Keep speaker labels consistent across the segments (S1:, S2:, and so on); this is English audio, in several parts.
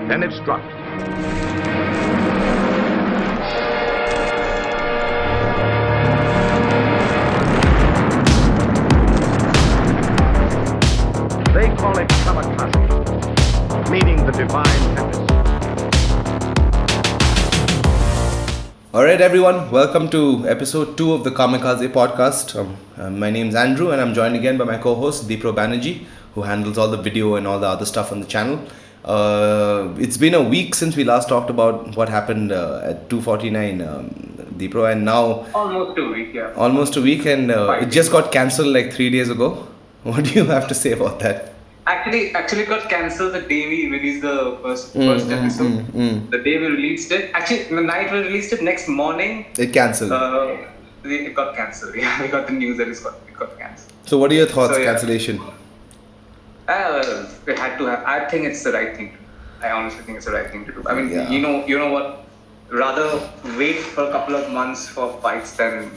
S1: Then it struck. They call it Kamikaze, meaning the divine tempest.
S2: Alright everyone, welcome to episode 2 of the Kamikaze Podcast. My name's Andrew and I'm joined again by my co-host Deepro Banerjee, who handles all the video and all the other stuff on the channel. It's been a week since we last talked about what happened at 249, Deepro, and now...
S3: Almost a week, yeah.
S2: Almost a week, and it just got cancelled like 3 days ago. What do you have to say about that?
S3: Actually got cancelled the day we released the first episode. The day we released it. Actually, the night we released it, next morning...
S2: It cancelled.
S3: It got cancelled. Yeah, we got the news that it got cancelled.
S2: So what are your thoughts, cancellation?
S3: It had to have. I think it's the right thing to do. I honestly think it's the right thing to do. I mean, you know what? Rather wait for a couple of months for fights than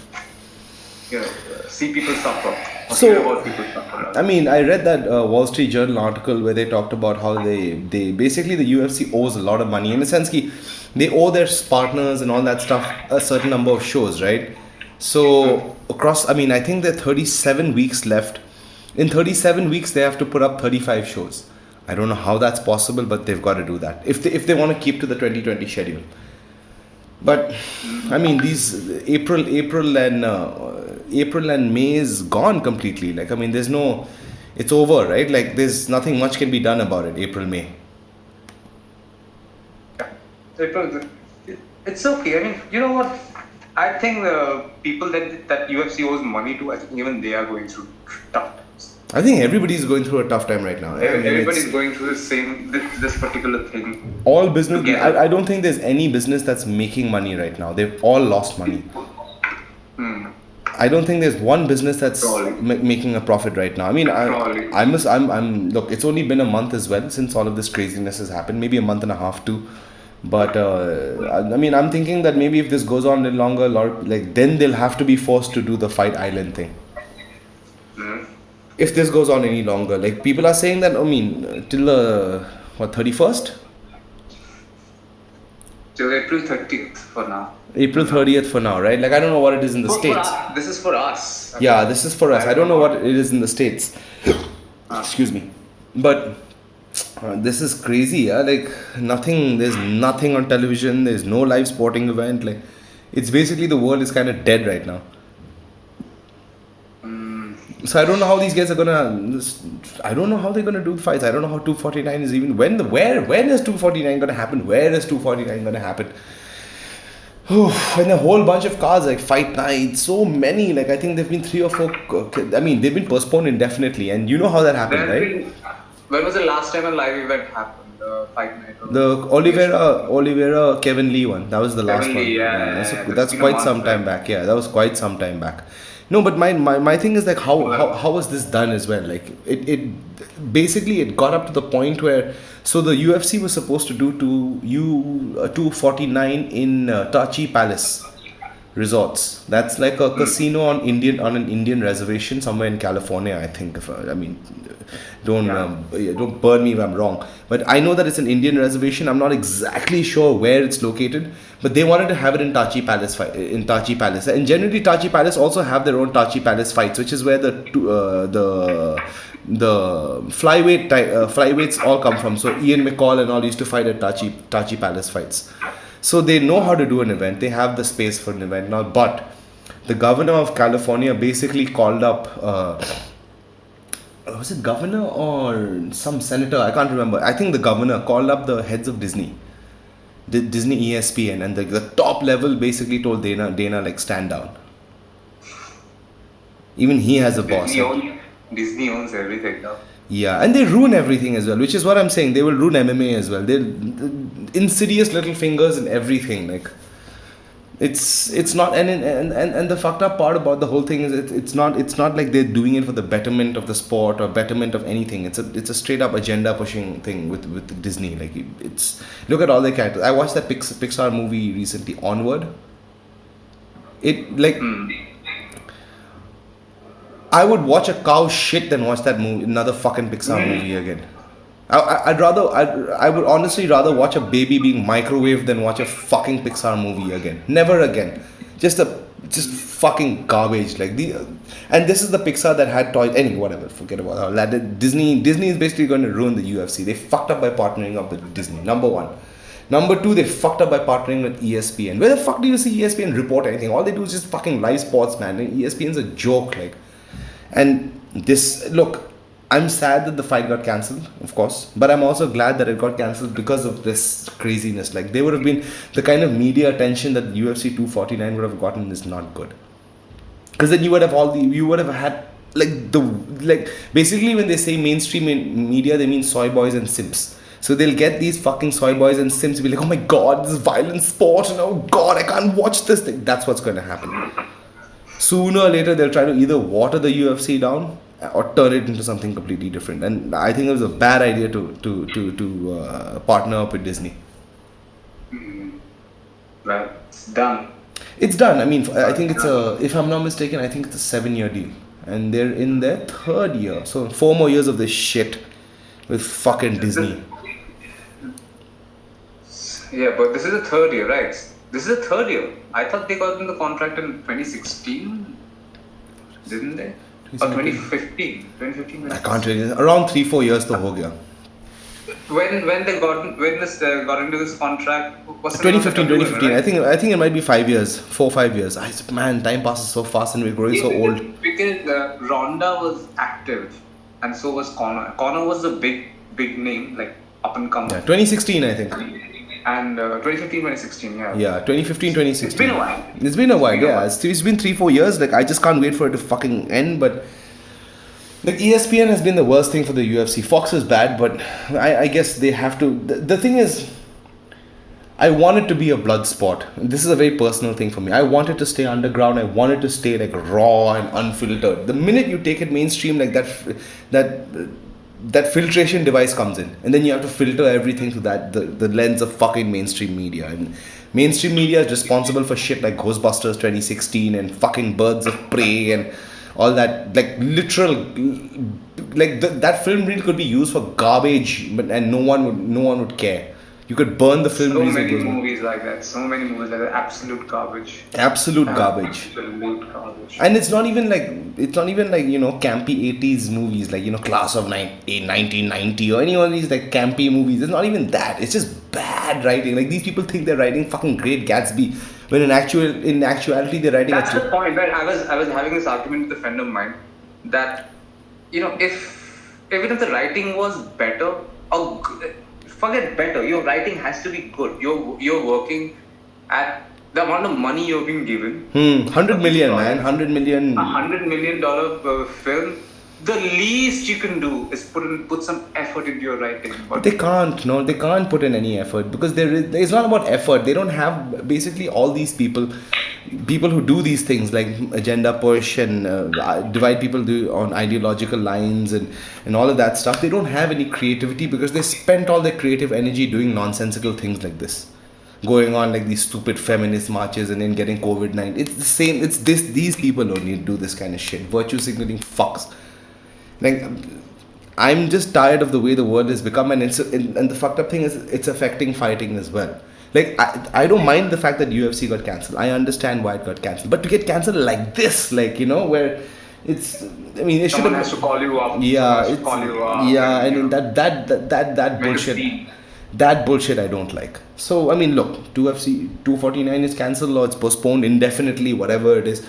S3: see people suffer.
S2: So,
S3: about people suffer.
S2: I mean, I read that Wall Street Journal article where they talked about how they basically the UFC owes a lot of money. In the sense that they owe their partners and all that stuff a certain number of shows, right? So across, I mean, I think there are 37 weeks left. In 37 weeks, they have to put up 35 shows. I don't know how that's possible, but they've got to do that if they want to keep to the 2020 schedule. But I mean, these April and May is gone completely. Like, I mean, it's over, right? Like, there's nothing much can be done about it. April, May.
S3: It's okay. I mean, you know what? I think the people that UFC owes money to, I think even they are going through tough times.
S2: I think everybody's going through a tough time right now.
S3: Everybody's going through this particular thing.
S2: All business. I don't think there's any business that's making money right now. They've all lost money. I don't think there's one business that's making a profit right now. I mean, look, it's only been a month as well since all of this craziness has happened. Maybe a month and a half too. But I mean, I'm thinking that maybe if this goes on a little longer, then they'll have to be forced to do the Fight Island thing. If this goes on any longer, like people are saying that, I mean, till the 31st?
S3: Till April 30th for now.
S2: April 30th for now, right? Like, I don't know what it is in the States.
S3: This is for us.
S2: Yeah, this is for us. I don't know what it is in the States. Excuse me. But this is crazy, yeah? Like, there's nothing on television. There's no live sporting event. Like, it's basically the world is kind of dead right now. So I don't know how these guys are gonna. I don't know how they're gonna do the fights. I don't know how 249 is even. When is 249 gonna happen? Where is 249 gonna happen? And a whole bunch of cards like Fight Night, so many. Like, I think there've been 3 or 4. I mean, they've been postponed indefinitely, and you know how that happened, right?
S3: When was the last time a live event happened? Fight Night.
S2: The Oliveira Kevin Lee one. That was the last one. That's quite some time back. Yeah, that was quite some time back. No, but my thing is like how was this done as well? Like it basically got up to the point where so the UFC was supposed to do 249 in Tachi Palace Resorts. That's like a casino on an Indian reservation somewhere in California, I think. Don't burn me if I'm wrong, but I know that it's an Indian reservation. I'm not exactly sure where it's located, but they wanted to have it in Tachi Palace and generally Tachi Palace also have their own Tachi Palace fights, which is where the flyweights all come from. So Ian McCall and all used to fight at Tachi Palace fights. So they know how to do an event. They have the space for an event now. But the governor of California basically called up. Was it governor or some senator? I can't remember. I think the governor called up the heads of Disney ESPN, and the top level basically told Dana like, stand down. Even he has a boss.
S3: Disney owns everything now.
S2: Yeah, and they ruin everything as well, which is what I'm saying. They will ruin MMA as well. They'll insidious little fingers in everything. Like, it's not, and the fucked up part about the whole thing is it's not like they're doing it for the betterment of the sport or betterment of anything. It's a straight up agenda pushing thing with Disney. Like, it's look at all their characters. I watched that Pixar movie recently, Onward. I would watch a cow shit than watch that movie, another fucking Pixar movie again. I would honestly rather watch a baby being microwaved than watch a fucking Pixar movie again. Never again. Just fucking garbage. Like and this is the Pixar that had toys. Anyway, whatever. Forget about that. Disney is basically going to ruin the UFC. They fucked up by partnering up with Disney. Number one. Number two, they fucked up by partnering with ESPN. Where the fuck do you see ESPN report anything? All they do is just fucking live sports, man. And ESPN's a joke, like. And look, I'm sad that the fight got cancelled, of course, but I'm also glad that it got cancelled because of this craziness. Like, they would have been the kind of media attention that UFC 249 would have gotten is not good. Because then you would have had basically when they say mainstream media, they mean soy boys and simps. So they'll get these fucking soy boys and simps to be like, oh my god, this is violent sport, and oh god, I can't watch this thing. That's what's going to happen. Sooner or later, they'll try to either water the UFC down or turn it into something completely different. And I think it was a bad idea to partner up with Disney.
S3: Well, it's done.
S2: It's done. I mean, I think if I'm not mistaken, I think it's a 7-year deal. And they're in their 3rd year. So 4 more years of this shit with fucking Disney.
S3: Yeah, but this is the 3rd year, right? This is the 3rd year. I thought they got in the contract in 2016. Didn't they? Or 2015. 2015.
S2: I can't really. Around 3-4 years to ho gaya.
S3: When they got into this contract, was
S2: 2015. I think it might be 5 years, 4-5 years. Man, time passes so fast and we're growing so old.
S3: Because Ronda was active, and so was Conor. Conor was a big name, like up and coming.
S2: Yeah, 2016, I think.
S3: And 2015, 2016, yeah.
S2: Yeah, 2015, 2016.
S3: It's been a while.
S2: It's been a while, yeah. It's been 3-4 years. Like, I just can't wait for it to fucking end. But like, ESPN has been the worst thing for the UFC. Fox is bad, but I guess they have to. The thing is, I want it to be a blood sport. This is a very personal thing for me. I want it to stay underground. I want it to stay like raw and unfiltered. The minute you take it mainstream, like that filtration device comes in, and then you have to filter everything through the lens of fucking mainstream media. And mainstream media is responsible for shit like Ghostbusters 2016 and fucking Birds of Prey and all that, like literal, like that film reel could be used for garbage, and no one would care. You could burn the film.
S3: So many movies like that. Absolute garbage.
S2: Absolute garbage. And it's not even like campy 80s movies like Class of 1990 or any of these like campy movies. It's not even that. It's just bad writing. Like, these people think they're writing fucking Great Gatsby, when in actuality they're writing.
S3: That's the point. Right? I was having this argument with a friend of mine that if even if the writing was better or forget better, your writing has to be good. You're working at the amount of money you're being given.
S2: 100 million, man. 100 million.
S3: $100 million film. The least you can do is put some effort into your writing.
S2: But they can't. No, they can't put in any effort because it's not about effort. They don't have basically all these people who do these things like agenda push and divide people on ideological lines and all of that stuff. They don't have any creativity because they spent all their creative energy doing nonsensical things like this, going on like these stupid feminist marches and then getting COVID-19. It's the same. It's these people only do this kind of shit. Virtue signaling fucks. Like, I'm just tired of the way the world has become, and the fucked up thing is it's affecting fighting as well. Like, I don't mind the fact that UFC got cancelled. I understand why it got cancelled, but to get cancelled like this, like, where it's, I mean, it should have.
S3: Someone has to call you up.
S2: Yeah, and that bullshit. That bullshit I don't like. So I mean, look, UFC 249 is cancelled or it's postponed indefinitely, whatever it is,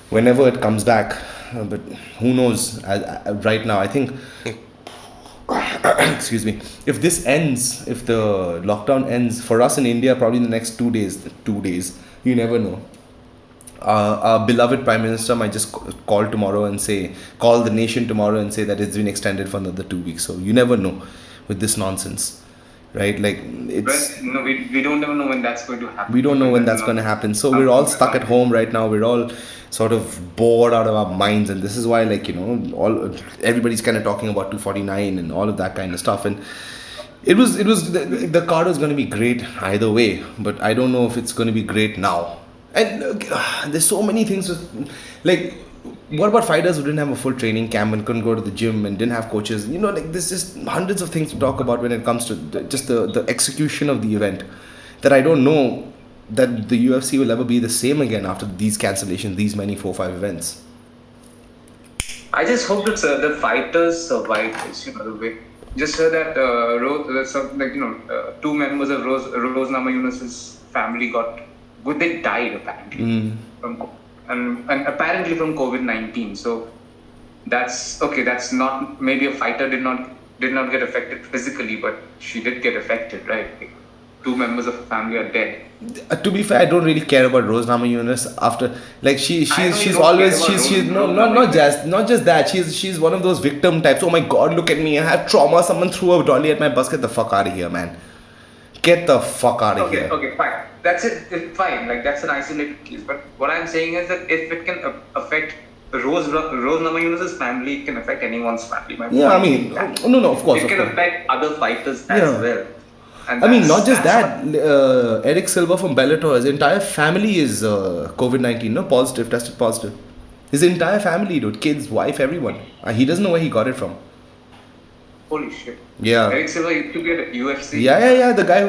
S2: whenever it comes back. But who knows? Right now, I think. Excuse me. If this ends, if the lockdown ends for us in India, probably in the next 2 days. You never know. Our beloved Prime Minister might just call the nation tomorrow and say that it's been extended for another 2 weeks. So you never know with this nonsense, right? Like, it's.
S3: No, we don't ever know when that's going to happen.
S2: We don't know when that's going to happen. So we're all stuck at home right now. We're all sort of bored out of our minds, and this is why, like, everybody's kind of talking about 249 and all of that kind of stuff. And it was the card was going to be great either way, but I don't know if it's going to be great now. And there's so many things like what about fighters who didn't have a full training camp and couldn't go to the gym and didn't have coaches? Like there's just hundreds of things to talk about when it comes to the execution of the event, that I don't know that the UFC will ever be the same again after these cancellations, these many 4-5 events.
S3: I just hope that the fighters survive this, the way. Just heard that two members of Rose Namajunas' family they died apparently and apparently from COVID-19. So that's okay. That's not, maybe a fighter did not get affected physically, but she did get affected, right? Like, two members of her family are dead.
S2: To be fair, I don't really care about Rose Namajunas after, like she's always not just that, she's one of those victim types. Oh my god, look at me, I have trauma, someone threw a dolly at my bus. Get the fuck out of here, man. Get the fuck out of here.
S3: Okay, fine. That's it. It's fine. Like, that's an isolated case. But what I'm saying is that if it can affect Rose Namajunas' family, it can affect anyone's family.
S2: I mean, no, of course.
S3: It can affect other fighters as well. And
S2: I mean, not just that. Eric Silva from Bellator, his entire family is COVID-19, tested positive. His entire family, dude, kids, wife, everyone. He doesn't know where he got it from.
S3: Holy shit.
S2: Yeah.
S3: Eric Silva used to be at UFC.
S2: Yeah. The guy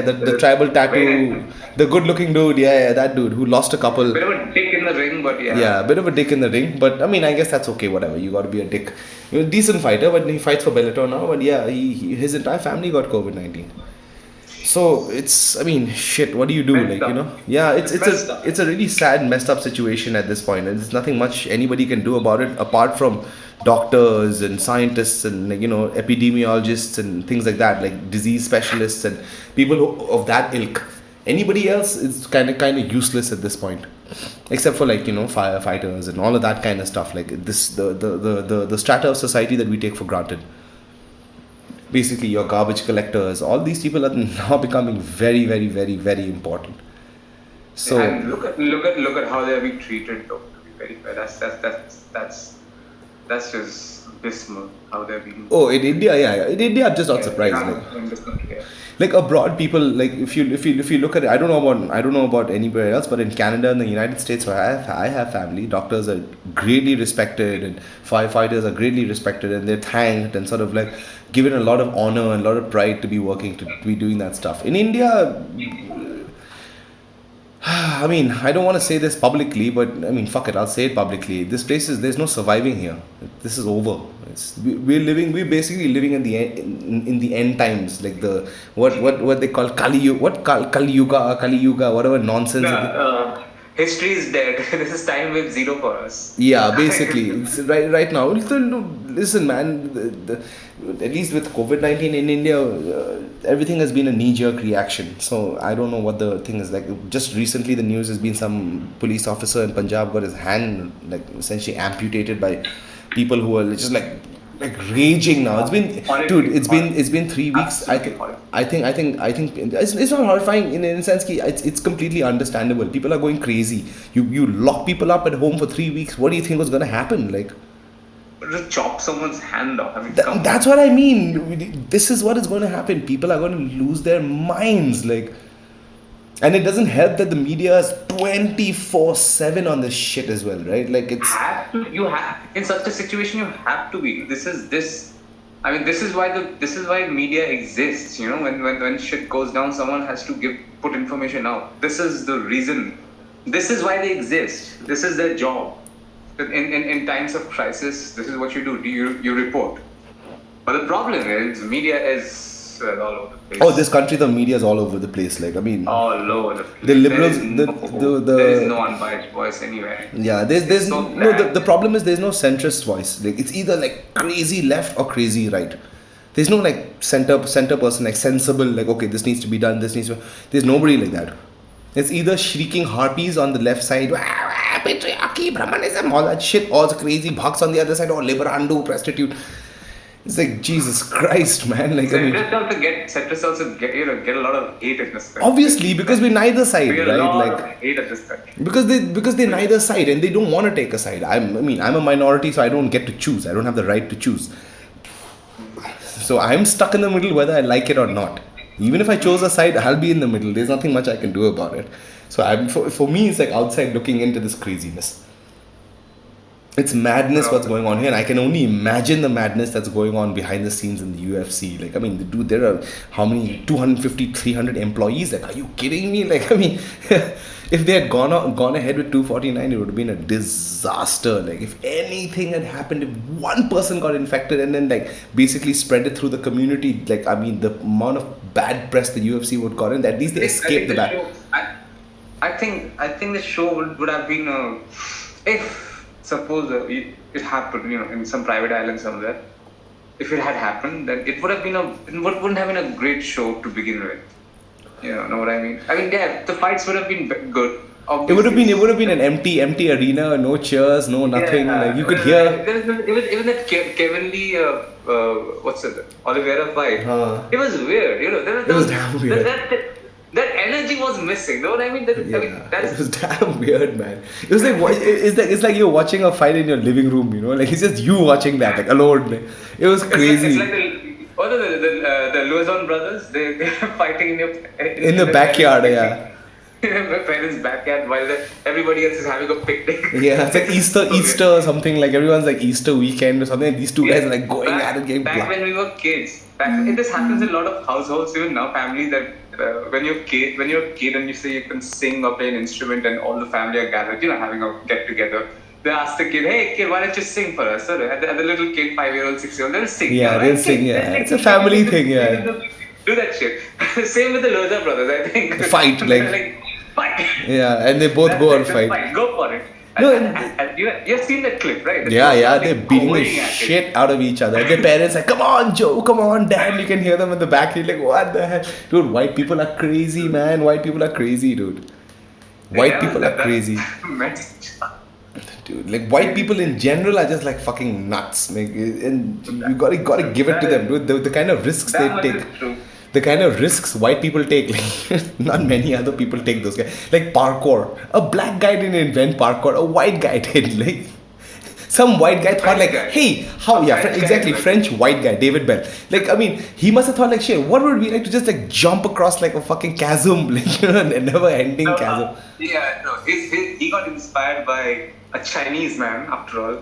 S2: the tribal tattoo, the good-looking dude. Yeah, that dude who lost a couple.
S3: Bit of a dick in the ring, but yeah.
S2: Yeah, a bit of a dick in the ring, but I mean, I guess that's okay. Whatever. You got to be a dick. You're a decent fighter, but he fights for Bellator now. But yeah, his entire family got COVID-19. So it's, I mean, shit. What do you do? Yeah, it's a really sad, messed up situation at this point, and there's nothing much anybody can do about it apart from doctors and scientists and epidemiologists and things like that, like disease specialists and people of that ilk. Anybody else is kind of useless at this point, except for firefighters and all of that kind of stuff. Like this, the strata of society that we take for granted. Basically, your garbage collectors, all these people are now becoming very, very, very, very important. So
S3: and look at how they're being treated. Though, to be very fair, that's just dismal how they're being.
S2: Oh, in India, yeah. In India, I'm just not surprised. Like abroad, people, like if you look at it, I don't know about anywhere else, but in Canada and the United States, where I have family, doctors are greatly respected and firefighters are greatly respected, and they're thanked and sort of like given a lot of honor and a lot of pride to be working, to be doing that stuff. In India, I mean, I don't want to say this publicly, but I mean, fuck it, I'll say it publicly. There's no surviving here. This is over. We're basically living in the end times, like the what they call Kali Yuga, whatever nonsense.
S3: History is dead. This is time with zero for us.
S2: Yeah, basically, it's right now. Listen, man. At least with COVID-19 in India, everything has been a knee-jerk reaction. So I don't know what the thing is. Like just recently, the news has been some police officer in Punjab got his hand essentially amputated by people who are just like raging now. It's been 3 weeks. I think it's not horrifying in a sense. It's completely understandable. People are going crazy. You lock people up at home for 3 weeks. What do you think was going to happen? Like,
S3: just chop someone's hand off. I mean,
S2: that's what I mean. This is what is going to happen. People are going to lose their minds. And it doesn't help that the media is 24/7 on this shit as well, right? Like
S3: you have in such a situation you have to be. This is why media exists. When shit goes down, someone has to put information out. This is the reason. This is why they exist. This is their job. In times of crisis, this is what you do. You report. But the problem is, media is all over the place.
S2: Oh, this country, the media is all over the place. Like, I mean,
S3: all over the place.
S2: The liberals,
S3: there is no unbiased voice anywhere.
S2: Yeah, there's no. The problem is there's no centrist voice. Like, it's either like crazy left or crazy right. There's no like center person, like sensible. Like, okay, this needs to be done. There's nobody like that. It's either shrieking harpies on the left side, patriarchy, Brahmanism, all that shit, or the crazy bucks on the other side, or liberandu, prostitute. It's like, Jesus Christ, man. Like,
S3: Centrists also get a lot of hate in this country.
S2: Obviously, because we're neither side, right?
S3: A lot of hate in this country.
S2: Because they're neither side and they don't want to take a side. I'm a minority, so I don't get to choose. I don't have the right to choose. So I'm stuck in the middle whether I like it or not. Even if I chose a side, I'll be in the middle. There's nothing much I can do about it. So for me, it's like outside looking into this craziness. It's madness what's going on here, and I can only imagine the madness that's going on behind the scenes in the UFC. Like, I mean, dude, there are how many 250, 300 employees? Like, are you kidding me? Like, I mean, if they had gone ahead with 249, it would have been a disaster. Like, if anything had happened, if one person got infected and then like basically spread it through the community, like, I mean, the amount of bad press the UFC would got in, at least they escaped the bad.
S3: I think the show would have been if. Suppose it happened, in some private island somewhere. If it had happened, then it would have been wouldn't have been a great show to begin with. You know what I mean? I mean, yeah, the fights would have been good. Obviously.
S2: It would have been an empty arena, no cheers, no nothing.
S3: Yeah,
S2: like you could hear.
S3: Even that Kevin Lee, what's it, Oliveira fight. It was weird.
S2: It was damn weird.
S3: That energy was missing. Know what I mean?
S2: It was damn weird, man. It was like it's like you're watching a fight in your living room. Like it's just you watching that, like alone. Like, it was crazy.
S3: It's like the Luzon brothers. They're fighting
S2: in the backyard, yeah.
S3: In my parents' backyard while everybody else is having a picnic.
S2: Yeah, it's like Easter or something. Like everyone's like Easter weekend or something. And these two guys are like going at it, getting
S3: back when we were kids. This happens in a lot of households, even now, families that when you're a kid and you say you can sing or play an instrument and all the family are gathered, having a get together. They ask the kid, "Hey kid, why don't you sing for us?" So and the little kid, 5-year-old, 6-year-old, they'll sing.
S2: Yeah, they'll sing. Yeah, it's a family thing. Yeah.
S3: Do that shit. Same with the Loza brothers, I think.
S2: Fight
S3: fight.
S2: Yeah, and they both go and fight.
S3: Go for it.
S2: No,
S3: you've seen that clip, right?
S2: Yeah, they're beating the shit out of each other. Their parents like, "Come on, Joe, come on, Dad." You can hear them in the back. You're like, "What the hell?" Dude, white people are crazy, man. White people are crazy, dude. White people are crazy. Dude, like white people in general are just like fucking nuts. Like, and you gotta give it to them, dude. The kind of risks they take. The kind of risks white people take, like not many other people take those guys. Like parkour. A black guy didn't invent parkour, a white guy did. Like some white guy thought like, hey, how exactly, French white guy, David Bell. Like, I mean, he must have thought like, shit, what would it be like to just like jump across like a fucking chasm, like a never ending chasm.
S3: He got inspired by a Chinese man, after all.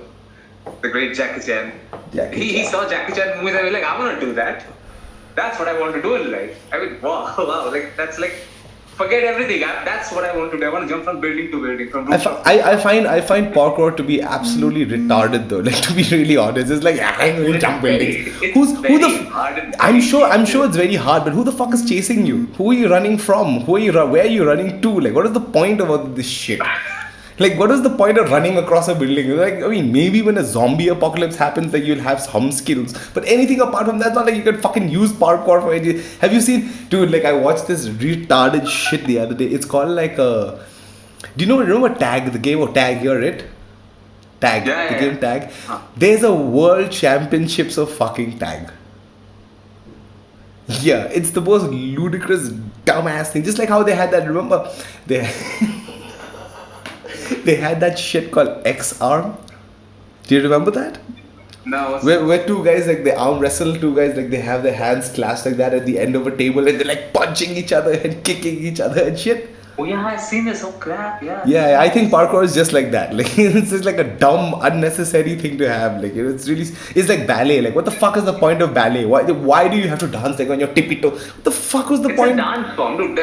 S3: The great Jackie Chan. He saw Jackie Chan movies and he was like, I wanna do that. That's what I want to do in life. I mean, wow, like that's like, forget everything. That's what I want to do. I want to jump from building to building.
S2: I find parkour to be absolutely retarded though. Like to be really honest, it's like I will jump buildings. I'm sure it's very hard. But who the fuck is chasing you? Who are you running from? Where are you running to? Like, what is the point of all this shit? Like, what is the point of running across a building? Like, I mean, maybe when a zombie apocalypse happens, like, you'll have some skills. But anything apart from that, not like you can fucking use parkour for anything. Have you seen... Dude, like, I watched this retarded shit the other day. It's called, like, Do you remember Tag? The game of Tag, you heard it? Tag. The game Tag. There's a world championships of fucking Tag. Yeah, it's the most ludicrous, dumbass thing. Just like how they had that, remember? They had that shit called X-Arm. Do you remember that?
S3: No.
S2: Where two guys, like, they arm wrestle, two guys, like, they have their hands clasped like that at the end of a table and they're, like, punching each other and kicking each other and shit.
S3: Oh, yeah, I've seen this. Oh, crap, yeah.
S2: Yeah, I think parkour is just like that. Like, it's just like a dumb, unnecessary thing to have. Like, it's like ballet. Like, what the fuck is the point of ballet? Why do you have to dance, like, on your tippy toe? What the fuck was the point?
S3: It's a dance form, dude.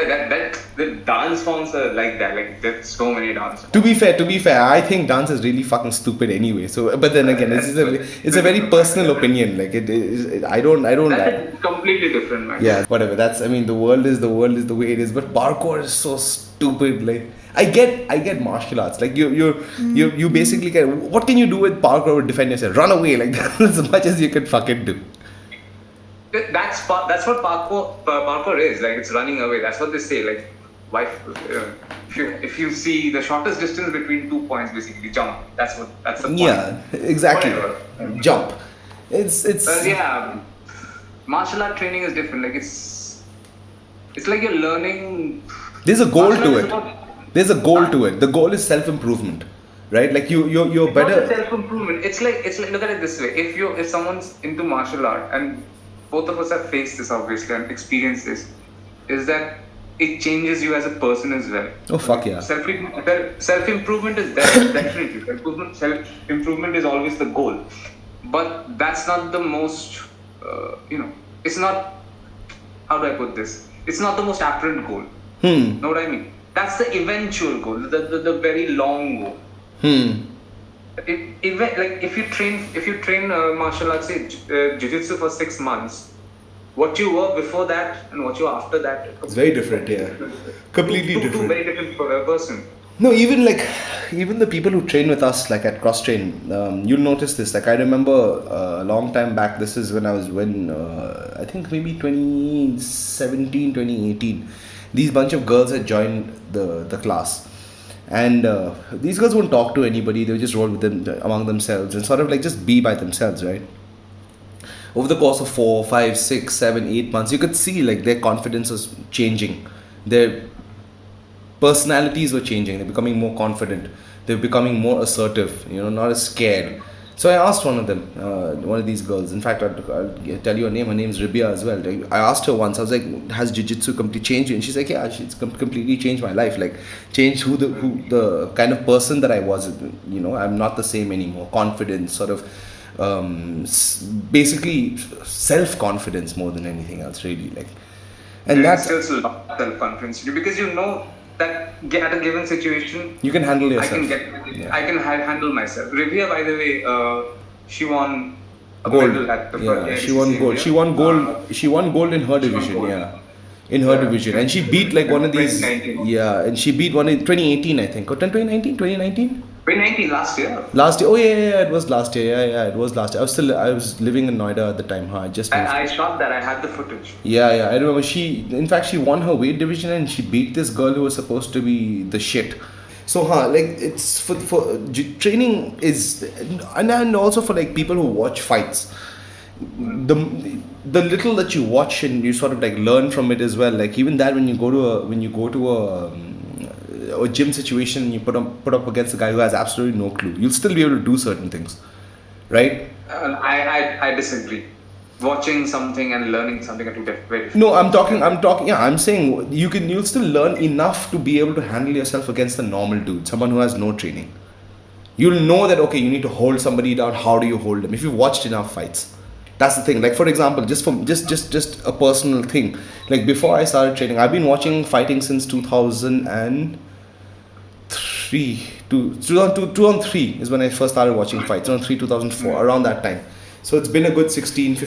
S3: The dance forms are like that. Like, there's so many dance forms.
S2: To be fair, I think dance is really fucking stupid anyway. So, but then again, it's a very personal opinion. Like, I don't.
S3: That's completely different, man.
S2: Yeah, whatever. The world is the way it is. But parkour is so stupid. Like, I get martial arts. Like, you basically can. What can you do with parkour to defend yourself? Run away. Like, that's as much as you can fucking do.
S3: That's what parkour is. Like, it's running away. That's what they say. Like, if you see the shortest distance between 2 points, basically jump. That's the point.
S2: Yeah, exactly. Jump. It's
S3: martial art training is different. Like, it's like you're learning.
S2: There's a goal to it. The goal is self-improvement, right? Like you're better.
S3: It's not self-improvement. It's like look at it this way. If someone's into martial art, and both of us have faced this obviously and experienced this, is that it changes you as a person as well.
S2: Oh fuck yeah.
S3: Self-improvement is definitely self-improvement is always the goal, but that's not the most. It's not. How do I put this? It's not the most apparent goal. Know what I mean? That's the eventual goal, the very long goal. If you train martial arts, say jiu-jitsu for 6 months, what you were before that and what you are after that,
S2: it's very different. Yeah, completely different.
S3: Two very different person.
S2: No, even the people who train with us, like at cross train, you'll notice this. Like I remember a long time back. This is when I think maybe 2017, 2018. These bunch of girls had joined the class. And these girls won't talk to anybody. They would just roll with them among themselves and sort of like just be by themselves, right? Over the course of 4, 5, 6, 7, 8 months, you could see like their confidence was changing. Their personalities were changing. They're becoming more confident. They're becoming more assertive, not as scared. So I asked one of them, one of these girls. In fact, I'll tell you her name. Her name's Ribia as well. I asked her once. I was like, "Has jiu-jitsu completely changed you?" And she's like, "Yeah, it's completely changed my life. Like, changed who the kind of person that I was. I'm not the same anymore. Confidence, sort of, basically self-confidence more than anything else, really. Like, and that's
S3: still self-confidence because that at a given situation
S2: you can handle yourself.
S3: I can handle myself. Rivia, by the way, she won a
S2: gold.
S3: medal at the
S2: She won gold. She won gold. She won gold in her division. In her division, and she beat like one of these. And she beat one in 2018, I think, or 2019.
S3: 2019, last year.
S2: Oh yeah, it was last year. Yeah, it was last year. I was living in Noida at the time.
S3: I shot that. I had the footage.
S2: Yeah. I remember she won her weight division and she beat this girl who was supposed to be the shit. So, like it's for training is, and also for like people who watch fights. The little that you watch and you sort of like learn from it as well. Like even that when you go to a gym situation and you put up against a guy who has absolutely no clue, you'll still be able to do certain things, right?
S3: I disagree. Watching something and learning something are two different.
S2: No, I'm talking. Yeah, I'm saying you'll still learn enough to be able to handle yourself against a normal dude, someone who has no training. You'll know that okay, you need to hold somebody down. How do you hold them? If you've watched enough fights. That's the thing. Like for example, just a personal thing. Like before I started training, I've been watching fighting since 2003. 2003 is when I first started watching fights. 2003, 2004, around that time. So it's been a good 16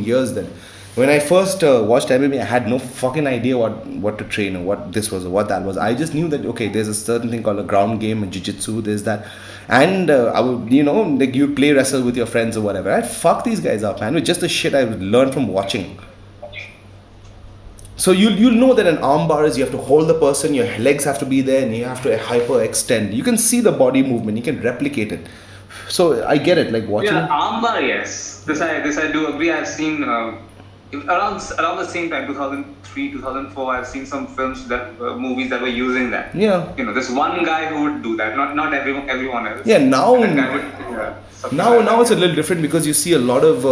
S2: years then. When I first watched MMA, I had no fucking idea what to train or what this was or what that was. I just knew that okay, there's a certain thing called a ground game and jiu-jitsu. There's that, and I would like you play wrestle with your friends or whatever. I'd fuck these guys up, man, with just the shit I learned from watching. So you'll know that an armbar is you have to hold the person, your legs have to be there, and you have to hyperextend. You can see the body movement, you can replicate it. So I get it, like watching.
S3: Yeah, armbar, yes. This I do agree. I've seen around the same time, 2003, 2004. I've seen some films movies that were using that.
S2: Yeah.
S3: This one guy who would do that. Not everyone else.
S2: Yeah. Now it's a little different because you see a lot of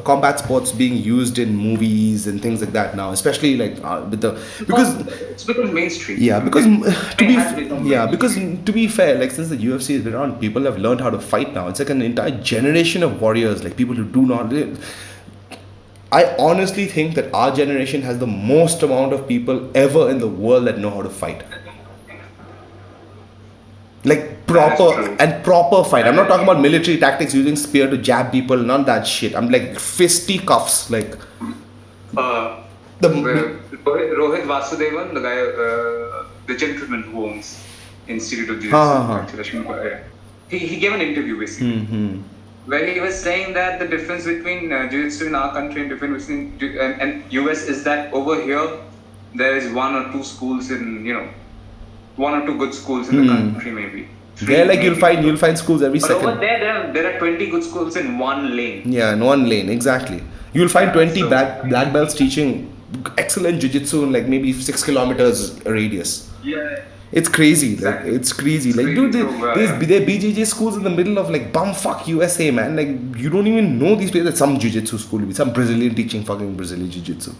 S2: combat sports being used in movies and things like that now, especially like because
S3: it's become mainstream.
S2: Yeah, because to be fair, like since the UFC has been around, people have learned how to fight now. It's like an entire generation of warriors, like people who do not. I honestly think that our generation has the most amount of people ever in the world that know how to fight. Like proper fight. I'm not talking about military tactics using spear to jab people, none that shit. I'm like fisticuffs, like
S3: Rohit Vasudevan, the guy, the gentleman who owns Institute of Jiu-Jitsu. He gave an interview basically, where he was saying that the difference between Jiu-Jitsu in our country and difference between and US is that over here there is one or two schools in one or two good schools in the country maybe.
S2: There, like you'll find schools every second.
S3: But over there are 20 good schools in one lane.
S2: Yeah, in one lane, exactly. You'll find 20 black belts teaching excellent jiu-jitsu in like maybe 6 kilometers radius.
S3: Yeah.
S2: It's crazy.
S3: Exactly.
S2: Like it's crazy. Like dude, there are BJJ schools in the middle of like bumfuck USA, man. Like you don't even know these places. Some jiu-jitsu school, some Brazilian teaching fucking Brazilian jiu-jitsu.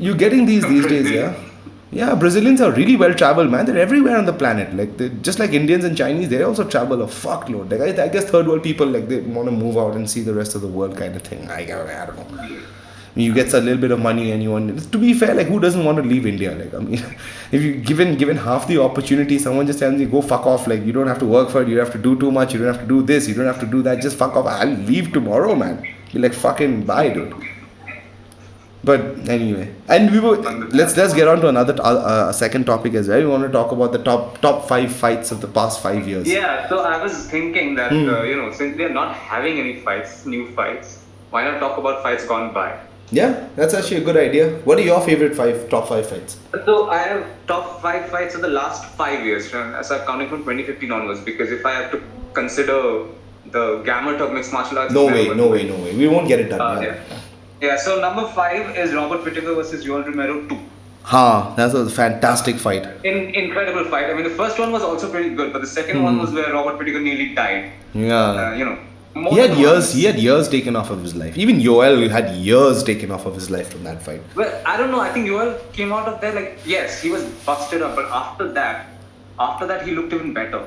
S2: you're getting these days, yeah. Yeah, Brazilians are really well traveled, man. They're everywhere on the planet. Like just like Indians and Chinese, they also travel a fuckload. Like I guess third world people, like they want to move out and see the rest of the world, kind of thing. I don't know. You get a little bit of money and you want. To be fair, like who doesn't want to leave India? Like I mean, if you given half the opportunity, someone just tells you go fuck off. Like you don't have to work for it. You don't have to do too much. You don't have to do this. You don't have to do that. Just fuck off. I'll leave tomorrow, man. Be like fucking bye, dude. But anyway, and we will let's get on to another second topic as well. We want to talk about the top 5 fights of the past 5 years.
S3: Yeah, so I was thinking that since we are not having any fights, new fights, why not talk about fights gone by?
S2: Yeah, that's actually a good idea. What are your favorite top 5 fights?
S3: So I have top 5 fights of the last 5 years, as I'm counting from 2015 onwards. Because if I have to consider the gamut of mixed martial arts,
S2: no way. We won't get it done.
S3: Yeah, so number 5 is Robert Whittaker versus Joel Romero 2.
S2: That was a fantastic fight.
S3: Incredible fight. I mean, the first one was also pretty good, but the second one was where Robert Whittaker nearly died.
S2: Yeah. He had years taken off of his life. Even Joel had years taken off of his life from that fight.
S3: Well, I don't know. I think Joel came out of there like, yes, he was busted up, but after that, he looked even better.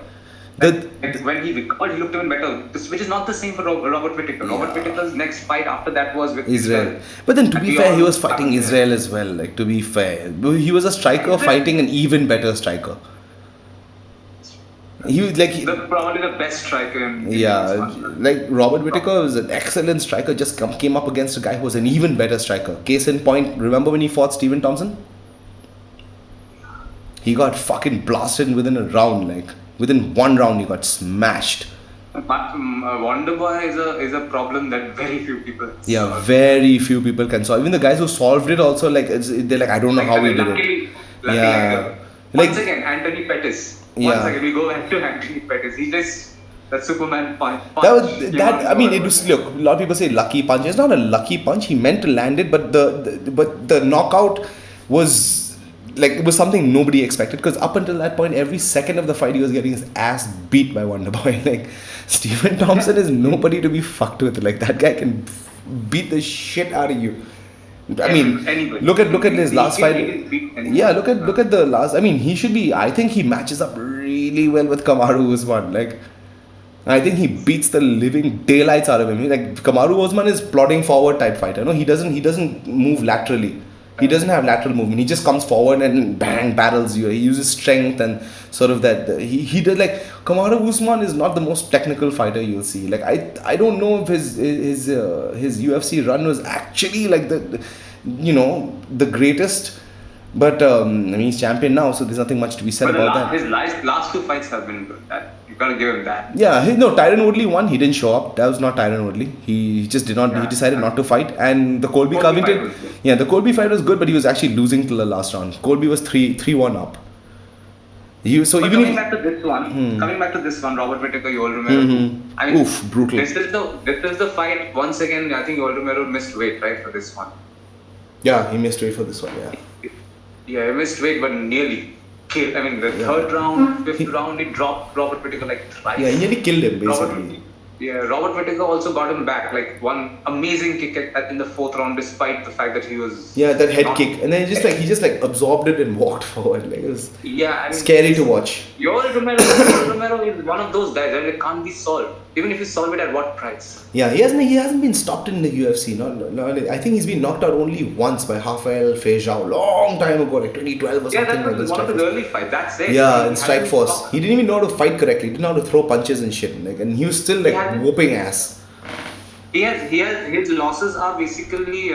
S3: When he recovered, he looked even better, which is not the same for Robert Whittaker. Yeah. Robert Whittaker's next fight after that was with Israel.
S2: But then, to be fair, he was fighting Israel as well. Like, to be fair, he was a striker fighting an even better striker. He was like
S3: probably the best striker.
S2: Like Robert Whittaker was an excellent striker. Just came up against a guy who was an even better striker. Case in point, remember when he fought Stephen Thompson? He got fucking blasted within a round. Like within one round, he got smashed.
S3: Wonder Boy is a problem that very few people solve.
S2: Yeah, very few people can solve. Even the guys who solved it also, like they're like, I don't know how we did it.
S3: Once again, Anthony Pettis. Once again, we go back to Anthony Pettis. He just that Superman punch.
S2: It was look. A lot of people say lucky punch. It's not a lucky punch. He meant to land it, but the knockout was like it was something nobody expected. Because up until that point, every second of the fight, he was getting his ass beat by Wonder Boy. Like Stephen Thompson is nobody to be fucked with. Like that guy can beat the shit out of you. I mean, look at his last fight. Yeah, look at the last. I mean, he should be. I think he matches up really well with Kamaru Usman. Like, I think he beats the living daylights out of him. Like Kamaru Usman is plodding forward type fighter. No, he doesn't move laterally. He doesn't have lateral movement. He just comes forward and bang battles you. He uses strength and sort of that. He did like Kamaru Usman is not the most technical fighter you'll see. Like I don't know if his UFC run was actually like the greatest. But he's champion now, so there's nothing much to be said about that.
S3: His last 2 fights have been good. You gotta give him that.
S2: Yeah, Tyron Woodley won. He didn't show up. That was not Tyron Woodley. He just did not. He decided not to fight. And the Colby Covington. Yeah, the Colby fight was good, but he was actually losing till the last round. Colby was 3-1 up.
S3: Coming back to this one, Robert Whittaker, Joel Romero.
S2: Mm-hmm. I mean, brutal.
S3: This is the fight. Once again, I think Joel Romero missed weight, right, for this one.
S2: Yeah, he missed weight for this one.
S3: Yeah, he missed weight, but nearly killed. I mean, the third round, fifth round, he dropped Robert Whittaker like thrice.
S2: Yeah, he nearly killed him, basically.
S3: Robert Whittaker also got him back, like one amazing kick in the 4th round, despite the fact that he was
S2: that head kick, and then he just absorbed it and walked forward. Like it was scary to watch.
S3: Joel Romero is one of those guys that it can't be solved, even if you solve it at what price.
S2: Yeah, he hasn't been stopped in the UFC. No, I think he's been knocked out only once by Rafael Feijão, long time ago, like 2012 or something.
S3: Yeah, that was one of the early fights. That's it.
S2: Yeah, in Strikeforce, he didn't even know how to fight correctly. He didn't know how to throw punches and shit. Like, and he was still whooping ass.
S3: His losses are basically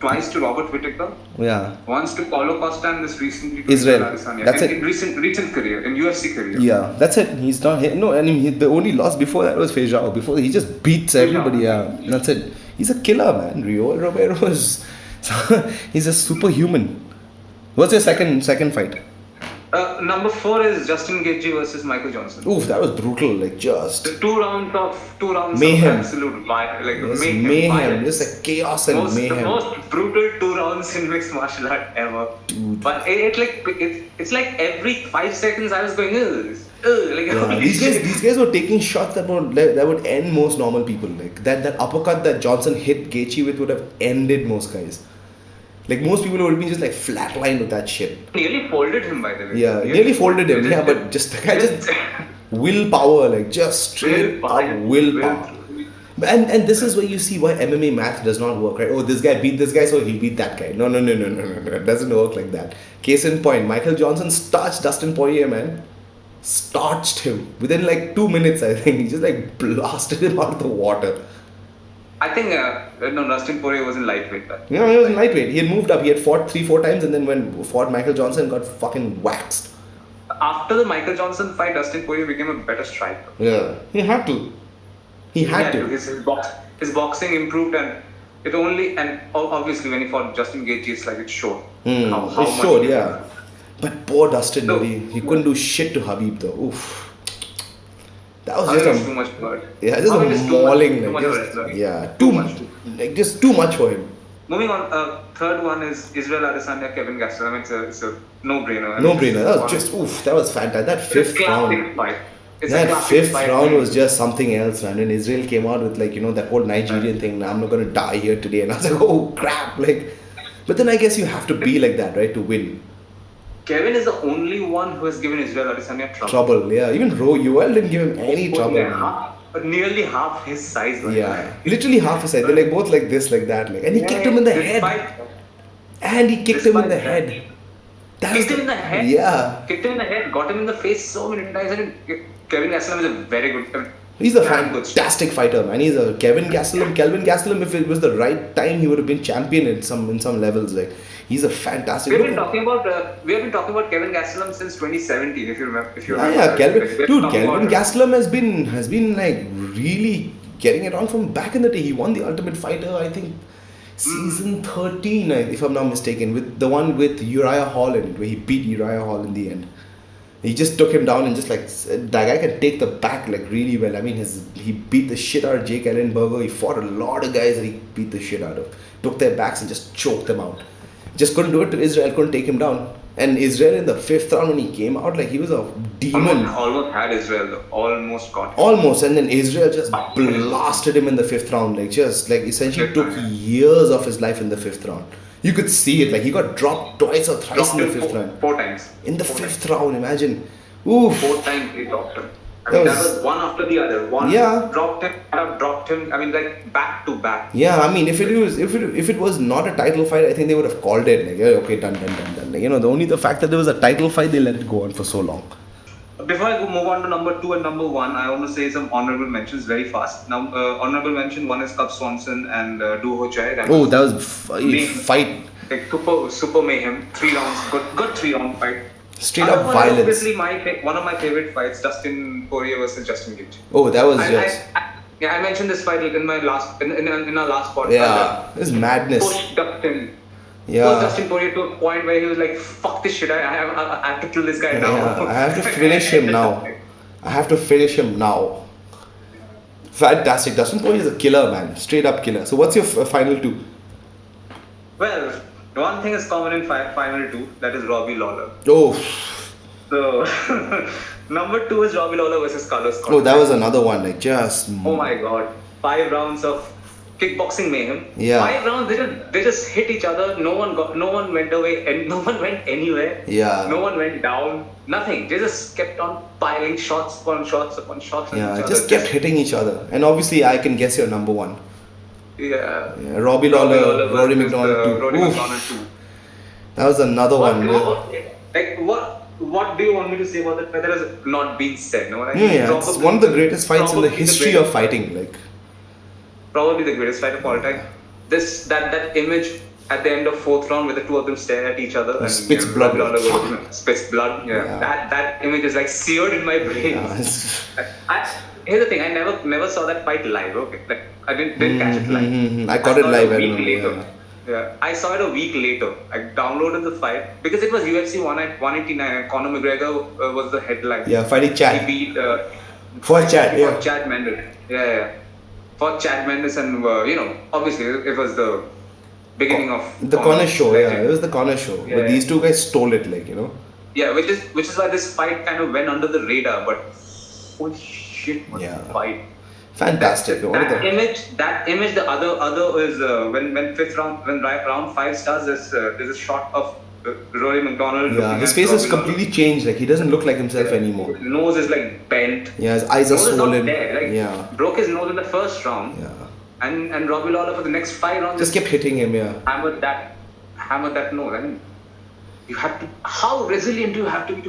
S3: twice to Robert Whittaker.
S2: Yeah.
S3: Once to Paulo Costa and this recently to
S2: Israel.
S3: Adesanya.
S2: That's it.
S3: In recent career, in UFC career.
S2: Yeah, that's it. He's not. The only loss before that was Feijão. Before he just beats everybody. Yeah, that's it. He's a killer, man. Joel Romero is. He's a superhuman. What's your second fight?
S3: Number 4 is Justin Gaethje versus Michael Johnson.
S2: Oof, that was brutal. Like just
S3: the two rounds
S2: mayhem.
S3: Of absolute
S2: mayhem. Just like chaos and mayhem.
S3: The most brutal 2 rounds in mixed martial art ever.
S2: Dude.
S3: But it's like every 5 seconds I was going
S2: these guys were taking shots that would end most normal people. Like that uppercut that Johnson hit Gaethje with would have ended most guys. Like most people would have been just like flatlined with that shit.
S3: Nearly folded him, by the way.
S2: Yeah, nearly folded him. Yeah, but just the guy just willpower, like just straight up willpower. And this is where you see why MMA math does not work, right? Oh, this guy beat this guy, so he beat that guy. No. It doesn't work like that. Case in point, Michael Johnson starched Dustin Poirier, man. Starched him within like 2 minutes, I think. He just like blasted him out of the water.
S3: I think no, Dustin Poirier was in lightweight. But
S2: Yeah, he was in lightweight. He had moved up. He had fought 3-4 times, and then when fought Michael Johnson, got fucking waxed.
S3: after the Michael Johnson fight, Dustin Poirier became a better striker.
S2: Yeah, he had to. He had to.
S3: His boxing improved, and it only, and obviously when he fought Justin Gaethje, it's like it showed. How
S2: It
S3: much
S2: showed,
S3: he
S2: yeah. But poor Dustin,
S3: No.
S2: he couldn't do shit to Habib though. Oof. That was
S3: Habib
S2: just
S3: is too much blood.
S2: just
S3: Habib
S2: a
S3: is
S2: mauling.
S3: too
S2: Like,
S3: much
S2: just,
S3: blood.
S2: yeah,
S3: Too much.
S2: Like just too much for him.
S3: Moving on, third one is Israel Adesanya, Kevin Gastelum. I mean, it's a no-brainer.
S2: No brainer. That was just that was fantastic. That
S3: It's a
S2: fifth round.
S3: classic fight. It's a
S2: That
S3: classic
S2: fifth
S3: fight.
S2: round was just something else, man. When Israel came out with like, that whole Nigerian thing, I'm not gonna die here today, and I was like, oh crap, like. But then I guess you have to be like that, right, to win.
S3: Kevin is the only one who has given Israel Adesanya trouble.
S2: Trouble, yeah. Even Yoel didn't give him any trouble. Man.
S3: Nearly half his size. Like
S2: Yeah, literally half his size. They're like both like this, like that, like, and he kicked him in the head. And he kicked him in the head.
S3: Kicked him in the head.
S2: Yeah.
S3: Kicked him in the head. Got him in the face so many times. And Kevin Gastelum is a very good.
S2: He's a
S3: damn good
S2: fantastic fighter, man. He's a Kelvin Gastelum. If it was the right time, he would have been champion in some levels. Like, he's a fantastic.
S3: We have been talking about Kevin Gastelum since 2017. If you remember.
S2: Yeah, Kelvin Gastelum has been like really getting it on from back in the day. He won the Ultimate Fighter, I think, season 13, if I'm not mistaken, with the one with Uriah Hall in it, where he beat Uriah Hall in the end. He just took him down and just like, that guy can take the back like really well. I mean, he beat the shit out of Jake Ellenberger. He fought a lot of guys that he beat the shit out of. Took their backs and just choked them out. Just couldn't do it to Israel, couldn't take him down. And Israel in the fifth round when he came out, like he was a demon.
S3: Almost had Israel though. Almost got him.
S2: Almost, and then Israel just blasted him in the fifth round. Like just like essentially took years of his life in the fifth round. You could see it, like he got dropped twice or thrice in the fifth round.
S3: 4 times.
S2: In the fifth round, imagine. Oof.
S3: 4 times he dropped him. That was one after the other. One dropped him. I mean, like back to back.
S2: Yeah, I mean, if it was not a title fight, I think they would have called it like, yeah, okay, done. Like, the fact that there was a title fight, they let it go on for so long.
S3: Before I move on to number 2 and number 1, I want to say some honorable mentions very fast. Now, honorable mention 1 is Cub Swanson and Du Ho Chai.
S2: That was fight.
S3: Like super mayhem. 3 rounds. Good 3-round fight.
S2: Straight up violence.
S3: Obviously, one of my favorite fights, Dustin Poirier versus Justin Gaethje.
S2: Oh, that was
S3: I mentioned this fight in my last in our last podcast.
S2: Yeah, this madness.
S3: Pushed Dustin Poirier to a point where he was like, "Fuck this shit! I have to kill this guy now.
S2: Yeah, I have to finish him now. Fantastic. Dustin Poirier is a killer, man. Straight up killer. So, what's your final 2?
S3: Well, one thing is common in final 2. That is Robbie Lawler.
S2: Oh.
S3: So, number 2 is Robbie Lawler versus Carlos Condit.
S2: Oh, that was another one. Like just.
S3: Oh my God! 5 rounds of kickboxing mayhem.
S2: Yeah.
S3: 5 rounds. They just hit each other. No one went away, and no one went anywhere.
S2: Yeah.
S3: No one went down. Nothing. They just kept on piling shots upon shots upon shots.
S2: Yeah, just kept hitting each other. And obviously, I can guess your number 1.
S3: Yeah.
S2: Robbie Lawler, Rory McDonald 2. That was another one.
S3: Like what do you want me to say about that? That has not been said. No,
S2: it's one of the greatest fights in the history of fighting. Like
S3: probably the greatest fight of all time. That image at the end of 4th round where the 2 of them stare at each other and
S2: spits blood.
S3: Spits blood. Yeah. That image is like seared in my brain.
S2: Yeah,
S3: here's the thing. I never saw that fight live. Okay, like I didn't catch it live.
S2: I caught it live.
S3: A week later. Yeah, I saw it a week later. I downloaded the fight because it was UFC 189 and Conor McGregor was the headline.
S2: Yeah, fighting Chad.
S3: He beat
S2: for Chad.
S3: For Chad Mendes. Yeah. For Chad Mendes, and obviously it was the beginning of
S2: the Conor show. Yeah, it was the Conor show. Yeah, but these 2 guys stole it, like
S3: Yeah, which is why this fight kind of went under the radar. But holy shit, what a fight!
S2: Fantastic.
S3: That image. The other is when round 5 starts. There's a shot of Rory McDonald.
S2: Yeah, his face has completely changed. Like he doesn't look like himself anymore.
S3: His nose is like bent.
S2: Yeah, his eyes are swollen.
S3: Broke his nose in the first round.
S2: Yeah.
S3: And Robbie Lawler for the next 5 rounds
S2: just kept hitting him. Yeah.
S3: Hammered that nose. I mean, you have to. How resilient do you have to be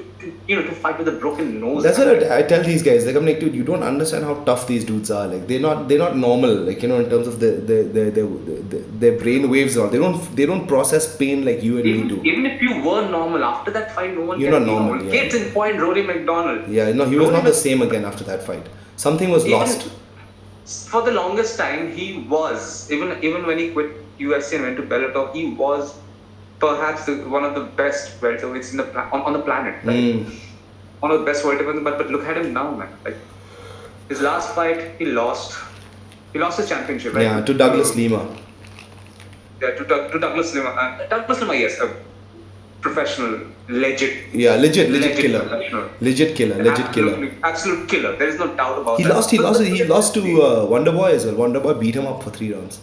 S3: to fight with a broken nose?
S2: That's what I tell these guys. Like I'm like, dude, you don't understand how tough these dudes are. Like they're not normal. Like in terms of their brain waves or they don't process pain like you and me do.
S3: Even if you were normal after that fight, no one.
S2: You're not normal. Yeah.
S3: Case in point, Rory McDonald.
S2: Yeah, no, he was not the same again after that fight. Something was lost.
S3: For the longest time, he was even when he quit UFC and went to Bellator, he was perhaps one of the best welterweights on the planet. Right? One of the best welterweights, but look at him now, man. Like his last fight, he lost. He lost his championship, right?
S2: Yeah, to Douglas Lima.
S3: Yeah, to Douglas Lima. Douglas Lima, yes, a professional, legit.
S2: Yeah, legit killer.
S3: Professional.
S2: Legit killer.
S3: Absolute killer. There is no doubt about
S2: that. He lost to Wonderboy as well. Wonderboy beat him up for 3 rounds.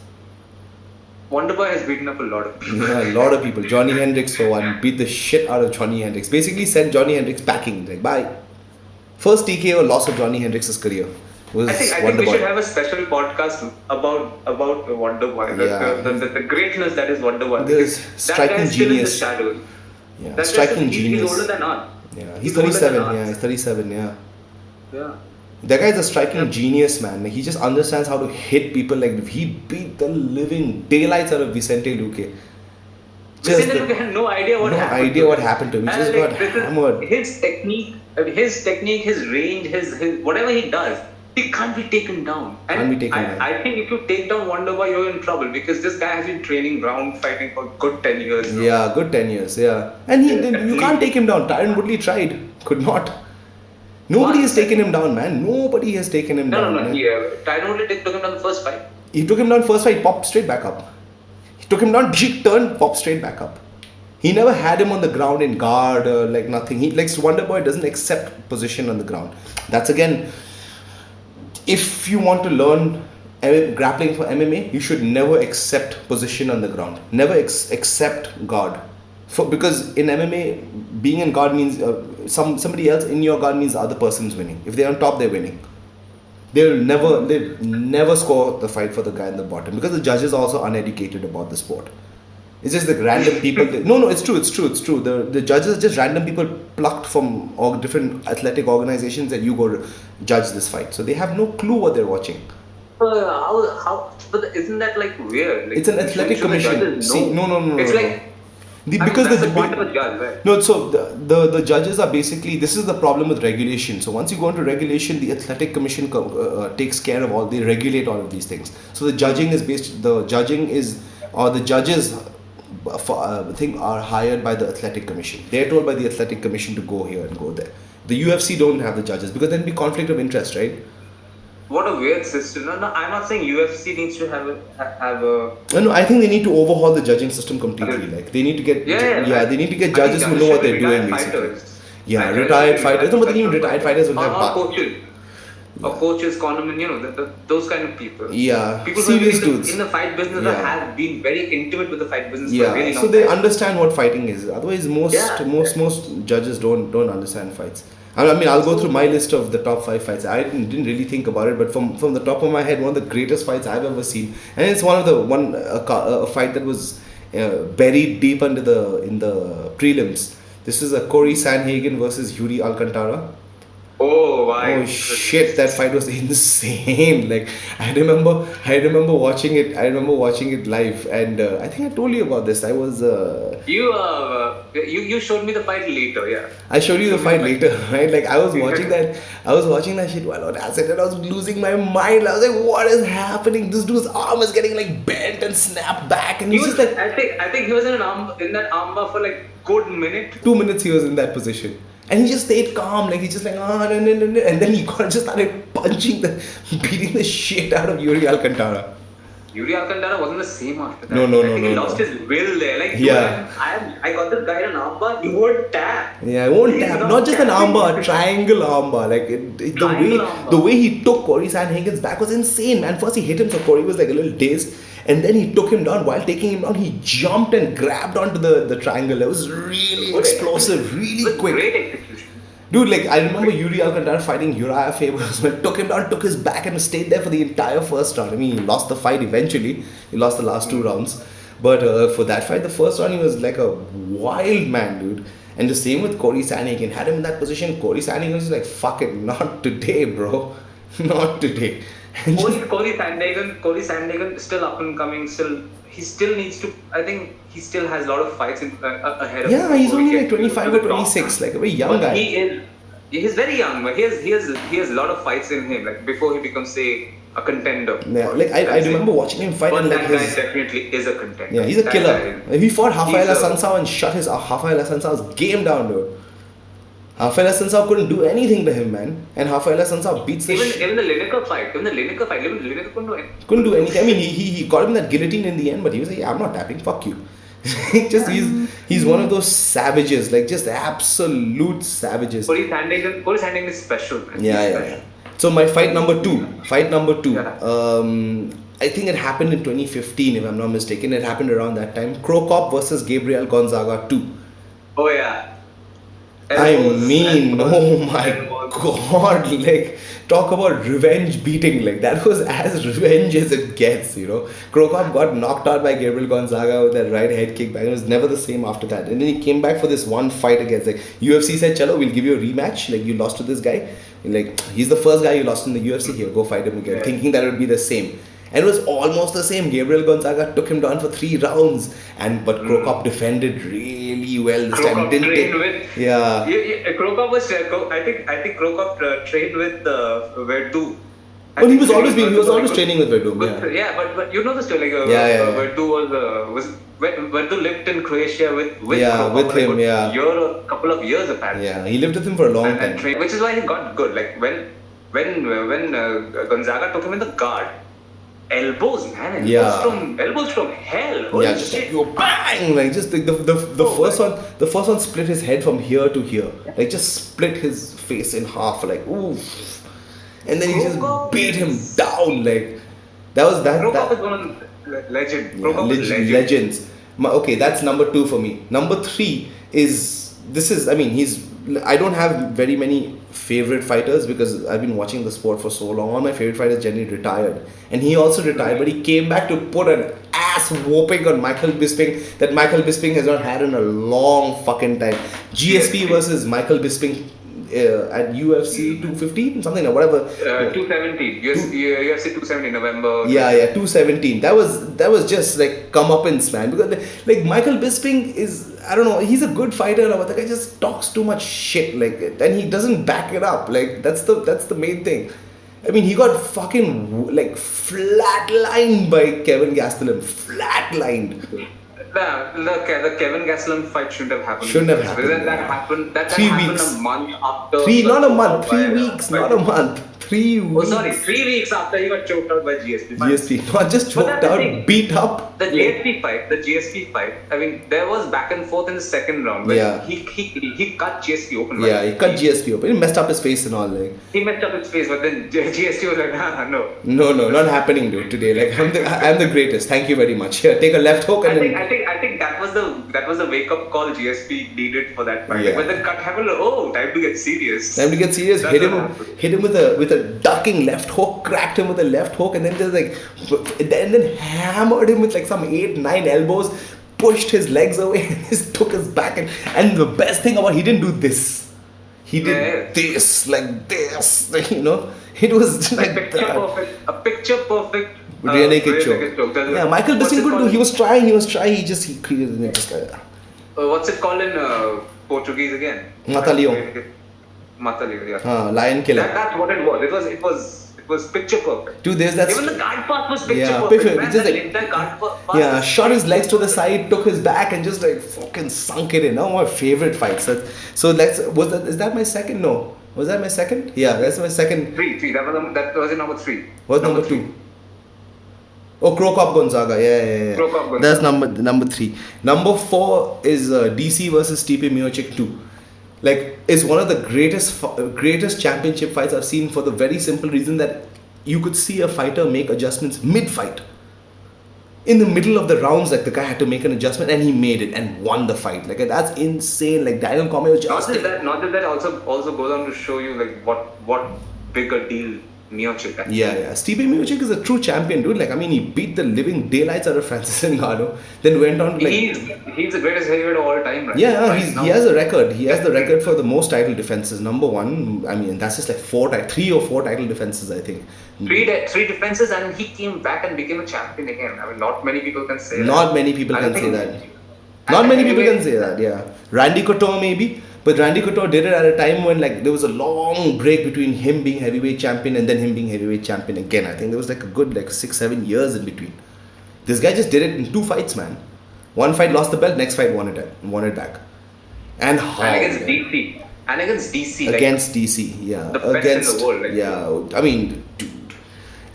S3: Wonderboy has beaten up a lot of people.
S2: Yeah, a lot of people. Johnny Hendricks for one, beat the shit out of Johnny Hendricks. Basically sent Johnny Hendricks packing. Like, bye. First TKO loss of Johnny Hendricks' career.
S3: I think we should have a special podcast about Wonderboy. The greatness that is Wonderboy.
S2: There's striking genius.
S3: Yeah,
S2: striking genius.
S3: He's older than us.
S2: Yeah, he's 37. Yeah, he's 37. Yeah.
S3: Yeah.
S2: That guy's a striking genius, man. Like, he just understands how to hit people. Like he beat the living daylights out of Vicente Luque.
S3: Vicente Luque had no idea what happened
S2: to him. He just got hammered.
S3: His technique, his range, his whatever he does, he can't be taken down. And I think if you take down Wonderboy, you're in trouble because this guy has been training ground fighting for good 10 years now.
S2: Yeah, good 10 years. Yeah, and you can't take him down. Tyron Woodley tried, could not. Nobody has taken him down, man. Nobody has taken him down.
S3: No. Yeah. Tyron Woodley took him down the first fight.
S2: He took him down first fight, popped straight back up. He took him down, turn, popped straight back up. He never had him on the ground in guard or like nothing. Wonderboy doesn't accept position on the ground. That's again, if you want to learn grappling for MMA, you should never accept position on the ground. Never accept guard. Because in MMA, being in guard means somebody else in your guard means the other person's winning. If they're on top, they're winning. They'll never score the fight for the guy in the bottom because the judges are also uneducated about the sport. It's just like random people. No, it's true. The judges are just random people plucked from different athletic organizations and you go to judge this fight. So they have no clue what they're watching.
S3: But isn't that like weird? Like,
S2: it's an athletic commission. See, no.
S3: It's like.
S2: Because
S3: the point of a judge, right?
S2: No, so the judges are basically, this is the problem with regulation. So once you go into regulation, the athletic commission takes care of they regulate all of these things. So the judges are hired by the athletic commission. They're told by the athletic commission to go here and go there. The UFC don't have the judges because then it'd be conflict of interest, right?
S3: What a weird system. No, I'm not saying UFC needs to have a.
S2: No, I think they need to overhaul the judging system completely. Like they need to get they need to get judges who know what they're doing basically. Yeah, retired fighters. No, but even retired fighters will have
S3: coaches. Or coaches, conmen, those kind of people.
S2: Yeah,
S3: people
S2: serious
S3: who
S2: dudes
S3: in the fight business have been very intimate with the fight business.
S2: Yeah,
S3: for a really long
S2: so they
S3: time.
S2: understand what fighting is. Otherwise, most judges don't understand fights. I mean, I'll go through my list of the top 5 fights. I didn't really think about it, but from the top of my head, one of the greatest fights I've ever seen, and it's one of a fight that was buried deep in the prelims. This is a Corey Sanhagen versus Yuri Alcantara.
S3: Oh
S2: shit! That fight was insane. Like I remember watching it. I remember watching it live, and I think I told you about this. I was
S3: you showed me the fight later. Yeah,
S2: I showed you the fight later, right? Like I was watching that. I was watching that shit while on acid, and I was losing my mind. I was like, "What is happening? This dude's arm is getting like bent and snapped back." And he's just like,
S3: I think he was in that armbar for like good minute.
S2: 2 minutes he was in that position. And he just stayed calm, like he just like and then he just started beating the shit out of Yuri Alcantara.
S3: Yuri Alcantara wasn't the same after that.
S2: No.
S3: I think he lost his will there. Like,
S2: Yeah.
S3: I got this guy in an armbar, he won't tap.
S2: Yeah, I won't
S3: He's
S2: tap.
S3: not
S2: Not just an
S3: tapping.
S2: armbar, a triangle armbar. Like
S3: Triangle armbar.
S2: the way he took Corey Sandhagen's back was insane, man. First he hit him, so Corey was like a little dazed, and then he took him down. While taking him down, he jumped and grabbed onto the triangle. It was really
S3: Good
S2: explosive,
S3: execution.
S2: really
S3: It was
S2: quick.
S3: Great execution.
S2: Dude, like I remember Yuri Alcantara fighting Uriah Faber, took him down, took his back, and stayed there for the entire first round. I mean, he lost the fight eventually. He lost the last 2 rounds, but for that fight, the first round, he was like a wild man, dude. And the same with Corey Sandhagen. Had him in that position, Corey Sandhagen was like, "Fuck it, not today, bro, not today." And
S3: Corey Sandhagen, still up and coming. He still needs to. I think he still has a lot of fights ahead of him.
S2: yeah, he's
S3: before
S2: only
S3: he
S2: like
S3: gets to
S2: 25
S3: the
S2: or
S3: top.
S2: 26, like a very young
S3: But
S2: guy.
S3: he's very young, but he has a lot of fights in him. Like before he becomes, say, a contender.
S2: Yeah, like I remember watching him fight,
S3: But
S2: and like
S3: that guy
S2: his.
S3: definitely is a contender.
S2: Yeah, he's a
S3: That
S2: killer.
S3: guy-
S2: He fought Rafael
S3: he's a-
S2: Assunção and shut his Rafael Assunção's game down, dude. Rafael Assunção couldn't do anything to him, man. And Rafael Assunção beats the
S3: Even the Lineker fight, Lineker couldn't do anything.
S2: couldn't do anything. I mean, he got him that guillotine in the end, but he was like, "Yeah, I'm not tapping. Fuck you." He's one of those savages, like just absolute savages.
S3: Corey Sandhagen is special, man.
S2: Yeah,
S3: He's
S2: yeah,
S3: special.
S2: yeah. So my fight number two.
S3: Yeah.
S2: I think it happened in 2015, if I'm not mistaken. It happened around that time. Cro Cop versus Gabriel Gonzaga 2.
S3: Oh yeah.
S2: I mean, oh my
S3: elbows.
S2: god, like, talk about revenge beating, like, that was as revenge as it gets, you know. Krokop got knocked out by Gabriel Gonzaga with that right head kick back. It was never the same after that. And then he came back for this one fight against, like, UFC said, "Chalo, we'll give you a rematch, like, you lost to this guy. And, like, he's the first guy you lost in the UFC here, go fight him again,"
S3: Yeah.
S2: thinking that it would be the same. And it was almost the same. Gabriel Gonzaga took him down for 3 rounds, but Krokop defended really well this time.
S3: Krokop
S2: Didn't
S3: trained
S2: take,
S3: with.
S2: yeah.
S3: Krokop was. I think Krokop trained with Verdú.
S2: But he was always training with Verdum, yeah.
S3: Yeah, but you know the story. Like,
S2: Yeah.
S3: Verdú was Verdú lived in Croatia with
S2: Yeah,
S3: Krokop
S2: with
S3: for
S2: him,
S3: a good
S2: yeah.
S3: year or couple of years apparently.
S2: Yeah, he lived with him for a long
S3: And
S2: time.
S3: trained, which is why he got good. Like when Gonzaga took him in the guard, elbows, man,
S2: Yeah.
S3: elbows from hell. Holy
S2: Yeah, just
S3: shit.
S2: like go bang, like just like the first one split his head from here to here, like just split his face in half, like oof, and then he just
S3: Krokop
S2: beat him
S3: is-
S2: down, like that was that.
S3: Krokop
S2: that
S3: is one of the legend.
S2: yeah,
S3: Krokop is legend.
S2: legends. Okay, that's number 2 for me. Number 3 is I mean, I don't have very many favorite fighters because I've been watching the sport for so long. All my favorite fighters generally retired, and he also retired, but he came back to put an ass whooping on Michael Bisping that Michael Bisping has not had in a long fucking time. GSP versus Michael Bisping at UFC 215, something like whatever.
S3: 217. UFC 217 November.
S2: Yeah, 217. That was just like comeuppance, man. Because like Michael Bisping is, I don't know, he's a good fighter, but the guy just talks too much shit, like, and he doesn't back it up. Like that's the main thing. I mean, he got fucking like flatlined by Kevin Gastelum. Flatlined.
S3: The Kevin Gastelum fight shouldn't have happened.
S2: Shouldn't have happened.
S3: That happened. That
S2: 3
S3: happened
S2: weeks.
S3: a month after.
S2: Not a month, 3
S3: by-
S2: weeks,
S3: by-
S2: not a month. 3
S3: Oh,
S2: weeks.
S3: sorry, 3 weeks after he got choked out by GSP.
S2: GSP, not just
S3: But
S2: choked
S3: that's the
S2: out,
S3: thing.
S2: beat up.
S3: The GSP fight. I mean, there was back and forth in the second round. When
S2: Yeah.
S3: He cut GSP open.
S2: Yeah,
S3: right?
S2: he cut GSP open. He messed up his face and all, like.
S3: He messed up his face, but then GSP was like, no.
S2: No, not happening, dude. Today, like I'm the greatest. Thank you very much. Here, take a left hook and
S3: I think that was the wake up call GSP needed for that fight.
S2: Yeah.
S3: Like, when the cut happened, oh, time to get serious.
S2: time to get serious.
S3: That's
S2: Hit
S3: what
S2: him
S3: happened.
S2: with a ducking left hook. Cracked him with a left hook, and then just like, and then hammered him with like some 8-9 elbows. Pushed his legs away and just took his back. And the best thing about he didn't do this. He did
S3: Yeah.
S2: this, like this, you know. It was like that.
S3: A picture perfect.
S2: Rear naked choke.
S3: That's-
S2: Yeah, Michael
S3: what's
S2: Bisping
S3: it
S2: could do.
S3: called?
S2: He was trying. He created it just like that.
S3: What's it called in Portuguese again?
S2: Mata-leão.
S3: Mata-leão, yeah.
S2: Lion killer.
S3: That's what it was. It was picture perfect.
S2: Dude, there's that.
S3: Even the guard pass was picture
S2: Yeah,
S3: perfect.
S2: perfect.
S3: Man,
S2: Just
S3: that
S2: like-
S3: entire guard pass.
S2: Yeah,
S3: was
S2: shot his legs to the
S3: picture
S2: side, took his back, and just like fucking sunk it in. One of my favorite fights. So is that my second? No, was that my second? Yeah, that's my second.
S3: perfect. Three. That was in number 3.
S2: What's number 2? Oh, Krokop Gonzaga. Yeah.
S3: Krokop Gonzaga.
S2: That's number 3. Number 4 is DC versus Stipe Miocic 2. Like, it's one of the greatest championship fights I've seen, for the very simple reason that you could see a fighter make adjustments mid-fight. In the middle of the rounds, like, the guy had to make an adjustment, and he made it and won the fight. Like, that's insane. Like, Daniel Cormier was just...
S3: Not that also goes on to show you, like, what bigger deal Miocic had.
S2: Yeah. Stipe Miocic is a true champion, dude. Like, I mean, he beat the living daylights out of Francis Ngannou, then went on to, like...
S3: He's the greatest heavyweight of all time, right?
S2: Yeah, he has a record. He has the record for the most title defenses. Number 1, I mean, that's just like 3 or 4 title defenses, I think.
S3: 3 defenses, and he came back and became a champion again. I mean, not many people can say that.
S2: Not many people can say that, yeah. Randy Couture, maybe. But Randy Couture did it at a time when, like, there was a long break between him being heavyweight champion and then him being heavyweight champion again. I think there was like a good 6-7 years in between. This guy just did it in 2 fights, man. One fight lost the belt, next fight won it back. And
S3: against DC.
S2: Against DC, yeah.
S3: The best in the world. Like,
S2: yeah, I mean, dude.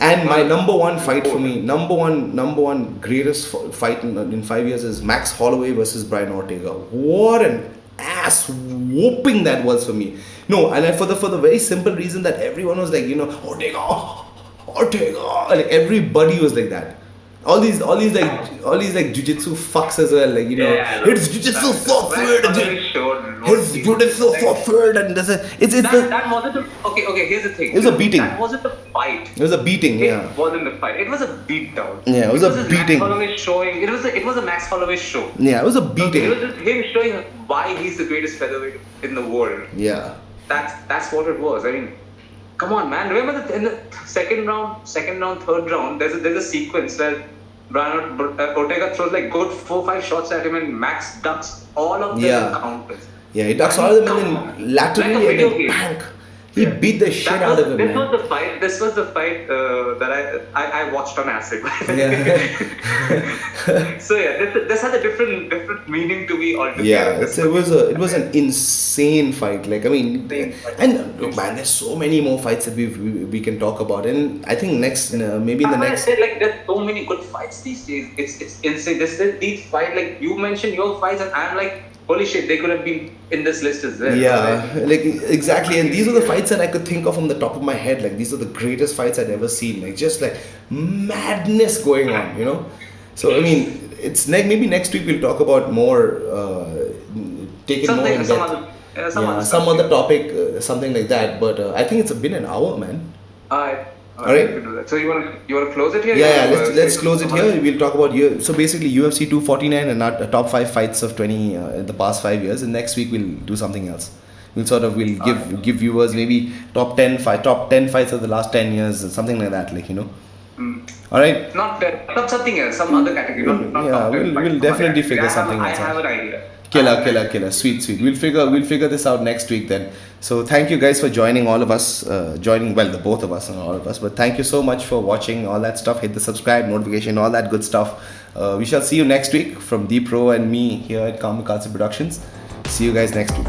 S2: And my number one fight for me, number one greatest fight in 5 years is Max Holloway versus Brian Ortega. What an ass whooping that was for me. No, and for the very simple reason that everyone was like, Ortega, like everybody was like that. All these jiu-jitsu fucks as well, like, it's jiu-jitsu forward, his jiu-jitsu forward, and
S3: that wasn't okay, here's the thing.
S2: It was a beating.
S3: That wasn't the fight.
S2: It was a beating, yeah.
S3: It wasn't the fight. It was a beatdown.
S2: Yeah, it was a beating.
S3: It was a Max Holloway show.
S2: Yeah, it was a beating.
S3: It was just him showing why he's the greatest featherweight in the world.
S2: Yeah.
S3: That's what it was. I mean, come on, man. Remember in the second round, third round, there's a sequence where Brian Ortega throws like good 4-5 shots at him, and Max ducks all of them in counters.
S2: Yeah, he ducks all of them and then laterally and then bang. He beat the shit out of him.
S3: This was the fight that I watched on acid.
S2: Yeah.
S3: So yeah, this had a different meaning to me altogether.
S2: Yeah, it was an insane fight. Like, I mean, and look, man, there's so many more fights that we can talk about, and I think next maybe in the next.
S3: I said, like, there's so many good fights these days. It's insane. These fights, like you mentioned your fights, and I'm like, holy shit, they could have been in this list as well.
S2: Yeah, like exactly. And these are the fights that I could think of from the top of my head. Like, these are the greatest fights I'd ever seen. Like, just like madness going on, So, I mean, it's maybe next week we'll talk about more, take it more in depth. Some other topic, something like that. But I think it's been an hour, man. Alright.
S3: So you want to close it here?
S2: Yeah. Let's close it here. We'll talk about so basically UFC 249 and our top 5 fights of the past 5 years. And next week we'll do something else. We'll give viewers maybe top 10 fights of the last 10 years, something like that, Alright.
S3: Not something else, some other category.
S2: We'll definitely figure something else out.
S3: I have an idea.
S2: Killer. Sweet. We'll figure this out next week then. So thank you guys for joining all of us, the both of us and all of us. But thank you so much for watching all that stuff. Hit the subscribe, notification, all that good stuff. We shall see you next week from Deep Pro and me here at Kamikaze Productions. See you guys next week.